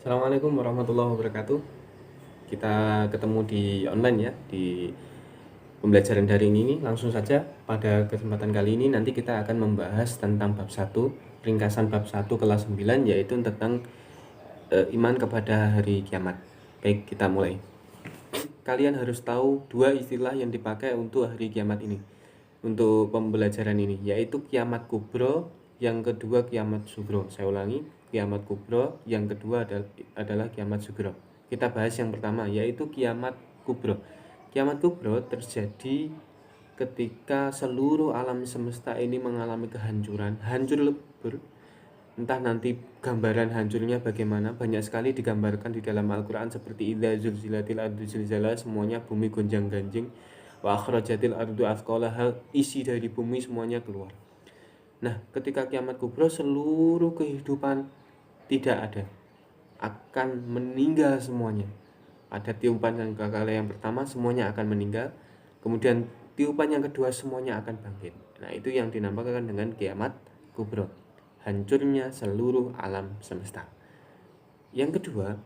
Assalamualaikum warahmatullahi wabarakatuh. Kita ketemu di online ya, di pembelajaran daring ini. Langsung saja pada kesempatan kali ini nanti kita akan membahas tentang bab 1, ringkasan bab 1 kelas 9, yaitu tentang iman kepada hari kiamat. Baik, kita mulai. Kalian harus tahu dua istilah yang dipakai untuk hari kiamat ini, untuk pembelajaran ini, yaitu kiamat kubro, yang kedua kiamat sugro. Saya ulangi, kiamat kubro, yang kedua adalah kiamat sugro. Kita bahas yang pertama, yaitu kiamat kubro. Kiamat kubro terjadi ketika seluruh alam semesta ini mengalami kehancuran, hancur lebur. Entah nanti gambaran hancurnya bagaimana, banyak sekali digambarkan di dalam Al-Quran, seperti idza zulzilatil ardu zilzala, semuanya bumi gonjang-ganjing, wa akhrajatil ardu athqalaha, isi dari bumi semuanya keluar. Nah, ketika kiamat kubro, seluruh kehidupan tidak ada, akan meninggal semuanya. Ada tiupan yang pertama, semuanya akan meninggal. Kemudian tiupan yang kedua, semuanya akan bangkit. Nah, itu yang dinamakan dengan kiamat kubro, hancurnya seluruh alam semesta. Yang kedua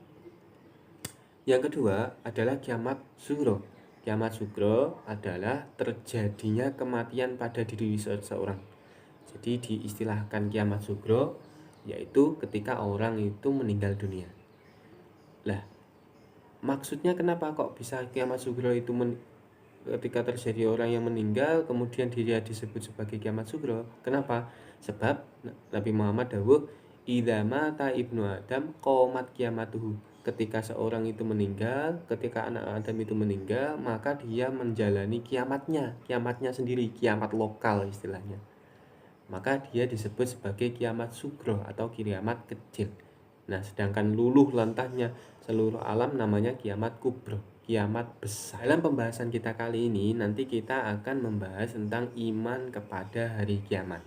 adalah kiamat sugro. Kiamat sugro adalah terjadinya kematian pada diri seseorang. Jadi diistilahkan kiamat sugro, yaitu ketika orang itu meninggal dunia. Lah, maksudnya kenapa kok bisa kiamat sugro itu ketika terjadi orang yang meninggal kemudian dia disebut sebagai kiamat sugro? Kenapa? Sebab Nabi Muhammad dawuh, idza mata ibnu Adam qomat kiamatuhu. Ketika seorang itu meninggal, ketika anak Adam itu meninggal, maka dia menjalani kiamatnya sendiri, kiamat lokal istilahnya. Maka dia disebut sebagai kiamat sugro atau kiamat kecil. Nah, sedangkan luluh lantahnya seluruh alam namanya kiamat kubro, kiamat besar. Dalam pembahasan kita kali ini, nanti kita akan membahas tentang iman kepada hari kiamat.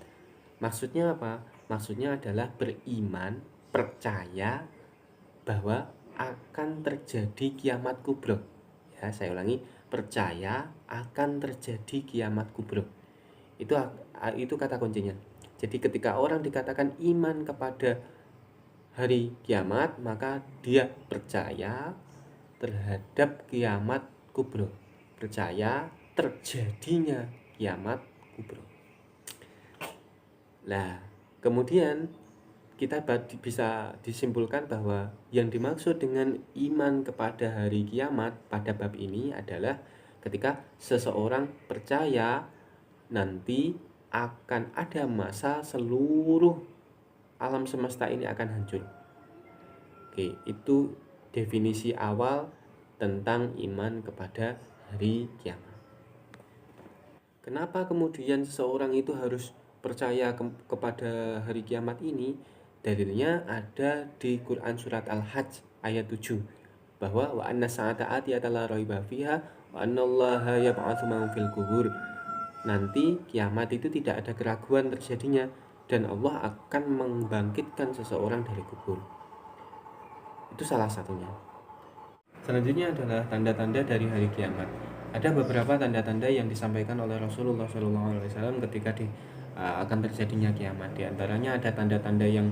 Maksudnya apa? Maksudnya adalah beriman, percaya bahwa akan terjadi kiamat kubro. Ya, saya ulangi, percaya akan terjadi kiamat kubro. Itu kata kuncinya. Jadi ketika orang dikatakan iman kepada hari kiamat, maka dia percaya terhadap kiamat kubro, percaya terjadinya kiamat kubro. Nah, kemudian kita bisa disimpulkan bahwa yang dimaksud dengan iman kepada hari kiamat pada bab ini adalah ketika seseorang percaya nanti akan ada masa seluruh alam semesta ini akan hancur. Oke, itu definisi awal tentang iman kepada hari kiamat. Kenapa kemudian seseorang itu harus percaya kepada hari kiamat ini? Dalilnya ada di Quran surat Al-Hajj ayat 7, bahwa wa anna sa'ata atiyata la raiba fiha wa annallaha yab'atsu man fil qubur. Nanti kiamat itu tidak ada keraguan terjadinya, dan Allah akan membangkitkan seseorang dari kubur. Itu salah satunya. Selanjutnya adalah tanda-tanda dari hari kiamat. Ada beberapa tanda-tanda yang disampaikan oleh Rasulullah SAW ketika akan terjadinya kiamat. Di antaranya ada tanda-tanda yang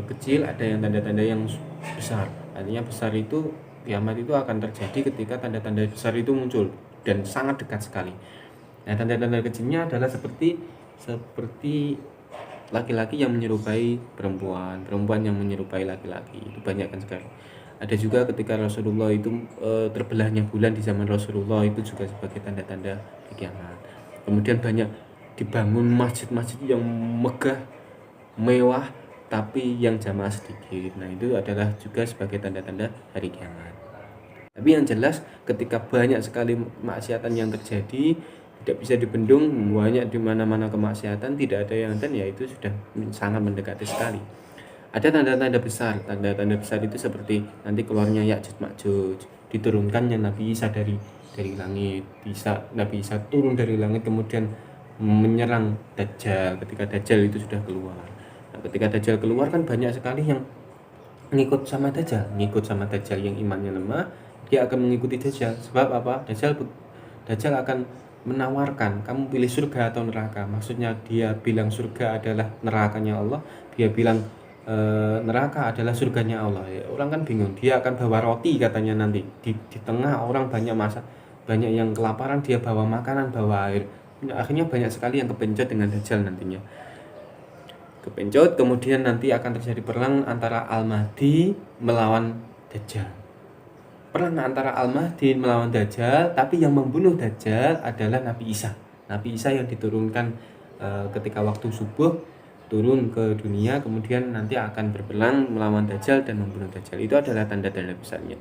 kecil, ada yang tanda-tanda yang besar. Artinya besar itu, kiamat itu akan terjadi ketika tanda-tanda besar itu muncul dan sangat dekat sekali. Nah, tanda-tanda kecilnya adalah seperti laki-laki yang menyerupai perempuan, perempuan yang menyerupai laki-laki. Itu banyak kan sekali. Ada juga ketika Rasulullah itu terbelahnya bulan di zaman Rasulullah, itu juga sebagai tanda-tanda kiamat. Kemudian banyak dibangun masjid-masjid yang megah, mewah, tapi yang jamaah sedikit. Nah, itu adalah juga sebagai tanda-tanda hari kiamat. Tapi yang jelas ketika banyak sekali maksiatan yang terjadi, tidak bisa dibendung, banyak di mana-mana kemaksiatan, tidak ada yang ya itu sudah sangat mendekati sekali. Ada tanda-tanda besar. Tanda-tanda besar itu seperti nanti keluarnya Ya'juj Ma'juj, diturunkannya Nabi Isa dari langit. Nabi Isa turun dari langit kemudian menyerang Dajjal ketika Dajjal itu sudah keluar. Nah, ketika Dajjal keluar kan banyak sekali yang ngikut sama Dajjal yang imannya lemah, dia akan mengikuti Dajjal. Sebab apa? Dajjal akan menawarkan, kamu pilih surga atau neraka. Maksudnya dia bilang surga adalah nerakanya Allah, dia bilang neraka adalah surganya Allah ya. Orang kan bingung, dia akan bawa roti katanya nanti di tengah orang banyak yang kelaparan, dia bawa makanan, bawa air. Akhirnya banyak sekali yang kepencet dengan Dajjal nantinya. Kepencet, kemudian nanti akan terjadi perang antara Al-Mahdi melawan Dajjal. Perang antara Al-Mahdi melawan Dajjal, tapi yang membunuh Dajjal adalah Nabi Isa. Nabi Isa yang diturunkan ketika waktu subuh turun ke dunia, kemudian nanti akan berperang melawan Dajjal dan membunuh Dajjal. Itu adalah tanda-tanda besarnya.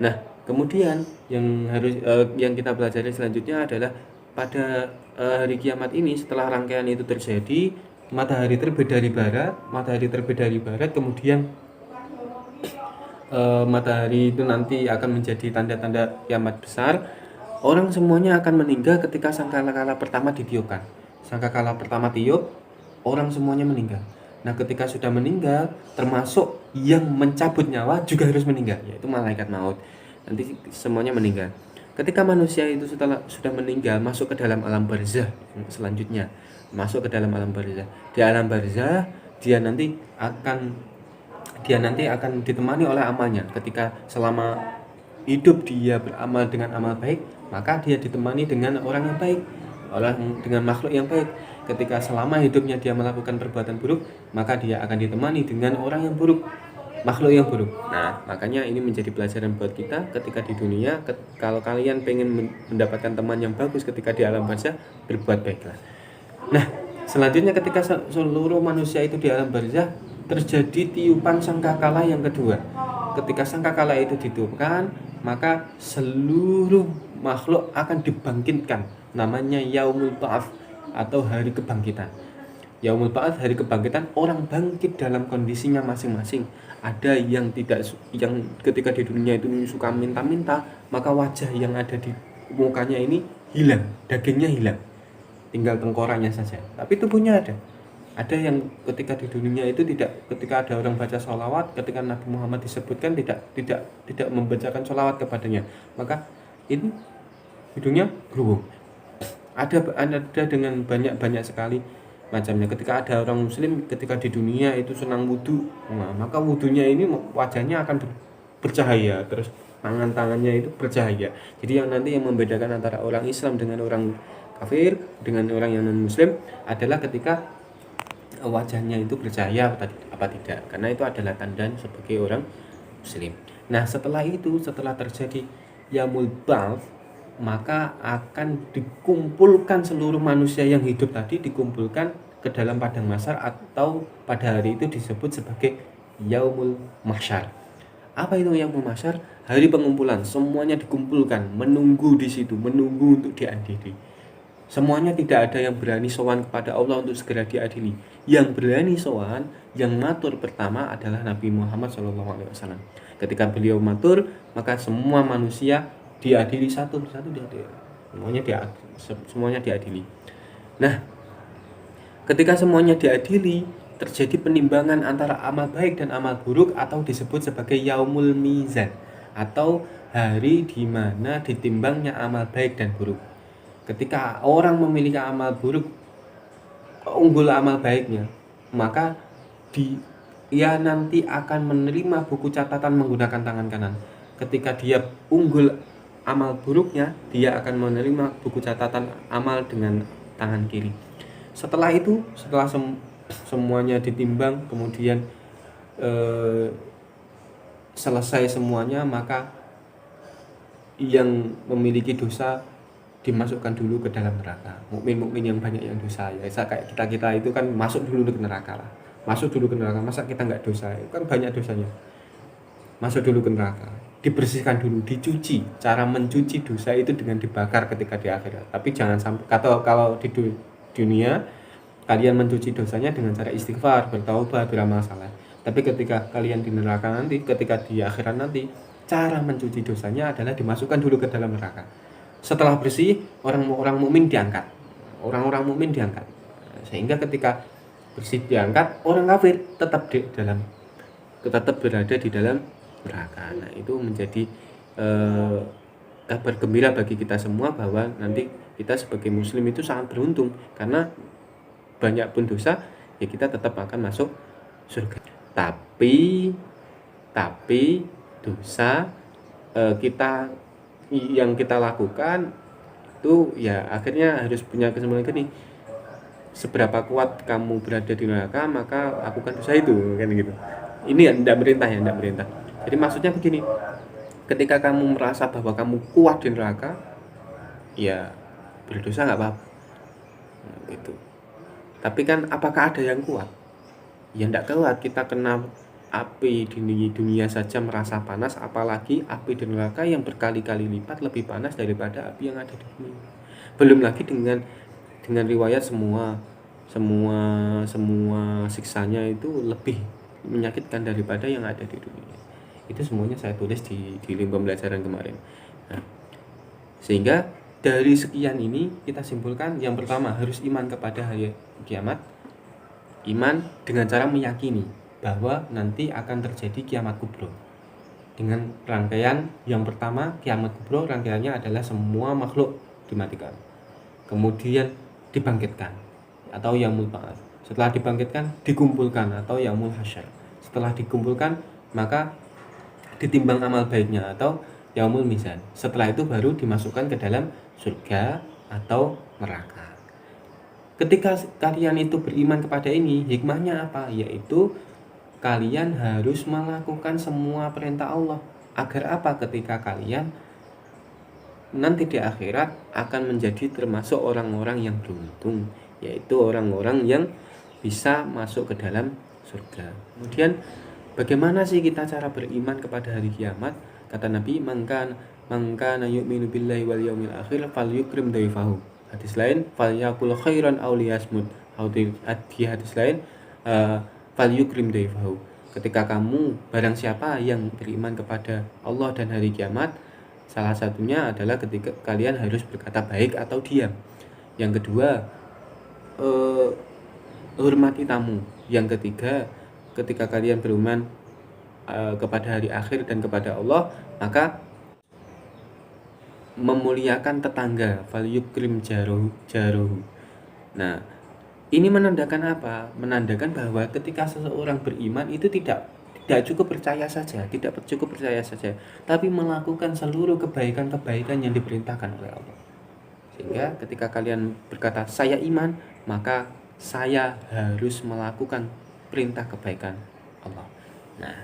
Nah, kemudian yang kita pelajari selanjutnya adalah pada hari kiamat ini, setelah rangkaian itu terjadi, matahari terbit dari barat, kemudian matahari itu nanti akan menjadi tanda-tanda kiamat besar. Orang semuanya akan meninggal ketika sangkakala pertama ditiupkan. Sangkakala pertama tiup, orang semuanya meninggal. Nah, ketika sudah meninggal, termasuk yang mencabut nyawa juga harus meninggal, yaitu malaikat maut. Nanti semuanya meninggal. Ketika manusia itu sudah meninggal, masuk ke dalam alam barzah selanjutnya. Masuk ke dalam alam barzah. Di alam barzah, dia nanti akan ditemani oleh amalnya. Ketika selama hidup dia beramal dengan amal baik, maka dia ditemani dengan orang yang baik, dengan makhluk yang baik. Ketika selama hidupnya dia melakukan perbuatan buruk, maka dia akan ditemani dengan orang yang buruk, makhluk yang buruk. Nah, makanya ini menjadi pelajaran buat kita ketika di dunia. Kalau kalian pengen mendapatkan teman yang bagus ketika di alam barzah, berbuat baiklah. Nah, selanjutnya ketika seluruh manusia itu di alam barzah, terjadi tiupan sangkakala yang kedua. Ketika sangkakala itu ditiupkan, maka seluruh makhluk akan dibangkitkan. Namanya Yaumul Ba'ats atau hari kebangkitan. Yaumul Ba'ats, hari kebangkitan, orang bangkit dalam kondisinya masing-masing. Ada yang ketika di dunia itu suka minta-minta, maka wajah yang ada di mukanya ini hilang, dagingnya hilang, tinggal tengkoraknya saja, tapi tubuhnya ada. Ada yang ketika di dunia itu ketika ada orang baca sholawat, ketika Nabi Muhammad disebutkan tidak membacakan sholawat kepadanya, maka ini hidungnya berubung. Ada dengan banyak sekali macamnya. Ketika ada orang muslim ketika di dunia itu senang wudu, maka wudunya ini wajahnya akan bercahaya, terus tangannya itu bercahaya. Jadi yang membedakan antara orang Islam dengan orang kafir, dengan orang yang non muslim adalah ketika wajahnya itu bercahaya apa tidak, karena itu adalah tanda sebagai orang muslim. Nah, setelah terjadi Yaumul Ba'ats, maka akan dikumpulkan seluruh manusia yang hidup tadi, dikumpulkan ke dalam padang mahsyar, atau pada hari itu disebut sebagai Yaumul Mahsyar. Apa itu Yaumul Mahsyar? Hari pengumpulan, semuanya dikumpulkan, menunggu di situ, menunggu untuk diadili. Semuanya tidak ada yang berani sowan kepada Allah untuk segera diadili. Yang berani sowan, yang matur pertama adalah Nabi Muhammad SAW. Ketika beliau matur, maka semua manusia diadili satu persatu, semuanya diadili. Nah, ketika semuanya diadili, terjadi penimbangan antara amal baik dan amal buruk, atau disebut sebagai Yaumul Mizan, atau hari di mana ditimbangnya amal baik dan buruk. Ketika orang memiliki amal buruk, unggul amal baiknya, maka dia nanti akan menerima buku catatan menggunakan tangan kanan. Ketika dia unggul amal buruknya, dia akan menerima buku catatan amal dengan tangan kiri. Setelah semuanya ditimbang, kemudian selesai semuanya, maka yang memiliki dosa dimasukkan dulu ke dalam neraka. Mukmin yang banyak yang dosa, ya kayak kita itu kan masuk dulu ke neraka lah. Masa kita nggak dosa? Itu kan banyak dosanya. Masuk dulu ke neraka, dibersihkan dulu, dicuci. Cara mencuci dosa itu dengan dibakar ketika di akhirat. Tapi jangan sampai, kalau di dunia kalian mencuci dosanya dengan cara istighfar, bertaubat, beramal saleh. Tapi ketika kalian di neraka nanti, ketika di akhirat nanti, cara mencuci dosanya adalah dimasukkan dulu ke dalam neraka. Setelah bersih, orang-orang mukmin diangkat. Sehingga ketika bersih diangkat, orang kafir tetap berada di dalam neraka. Nah, itu menjadi kabar gembira bagi kita semua bahwa nanti kita sebagai muslim itu sangat beruntung, karena banyak pun dosa ya kita tetap akan masuk surga. Tapi dosa kita yang kita lakukan itu ya akhirnya harus punya kesimpulan gini, seberapa kuat kamu berada di neraka maka lakukan dosa itu, kan gitu. Ini ya tidak merintah. Jadi maksudnya begini, ketika kamu merasa bahwa kamu kuat di neraka, ya berdosa nggak apa-apa, gitu. Tapi kan apakah ada yang kuat? Ya tidak kuat. Kita kena api di dunia saja merasa panas, apalagi api di neraka yang berkali-kali lipat lebih panas daripada api yang ada di dunia. Belum lagi dengan riwayat semua siksanya itu lebih menyakitkan daripada yang ada di dunia. Itu semuanya saya tulis di link pembelajaran kemarin. Nah, sehingga dari sekian ini kita simpulkan, yang pertama harus iman kepada hari kiamat. Iman dengan cara meyakini bahwa nanti akan terjadi kiamat kubro. Dengan rangkaian yang pertama, kiamat kubro rangkaiannya adalah semua makhluk dimatikan, kemudian dibangkitkan atau yaumul ba'ats. Setelah dibangkitkan dikumpulkan atau yaumul hasyar. Setelah dikumpulkan maka ditimbang amal baiknya atau yaumul mizan. Setelah itu baru dimasukkan ke dalam surga atau neraka. Ketika kalian itu beriman kepada ini, hikmahnya apa? Yaitu kalian harus melakukan semua perintah Allah. Agar apa? Ketika kalian nanti di akhirat akan menjadi termasuk orang-orang yang beruntung, yaitu orang-orang yang bisa masuk ke dalam surga. Kemudian bagaimana sih kita cara beriman kepada hari kiamat? Kata Nabi, mangkana yu'minu billahi wal yaumil akhir falyukrim dhaifahu. Hadis lain, falyakul khairan aw liyasmut. Di hadis lain, falyukrim dhaifahu. Ketika kamu, barang siapa yang beriman kepada Allah dan hari kiamat, salah satunya adalah ketika kalian harus berkata baik atau diam. Yang kedua, hormati tamu. Yang ketiga, ketika kalian beriman kepada hari akhir dan kepada Allah, maka memuliakan tetangga, falyukrim jaruhu. Nah, ini menandakan apa? Menandakan bahwa ketika seseorang beriman itu tidak cukup percaya saja, tapi melakukan seluruh kebaikan-kebaikan yang diperintahkan oleh Allah. Sehingga ketika kalian berkata saya iman, maka saya harus melakukan perintah kebaikan Allah. Nah,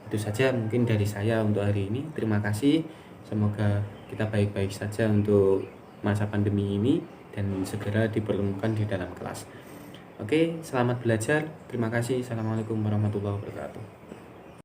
itu saja mungkin dari saya untuk hari ini. Terima kasih. Semoga kita baik-baik saja untuk masa pandemi ini dan segera dipertemukan di dalam kelas. Oke, selamat belajar. Terima kasih. Assalamualaikum warahmatullahi wabarakatuh.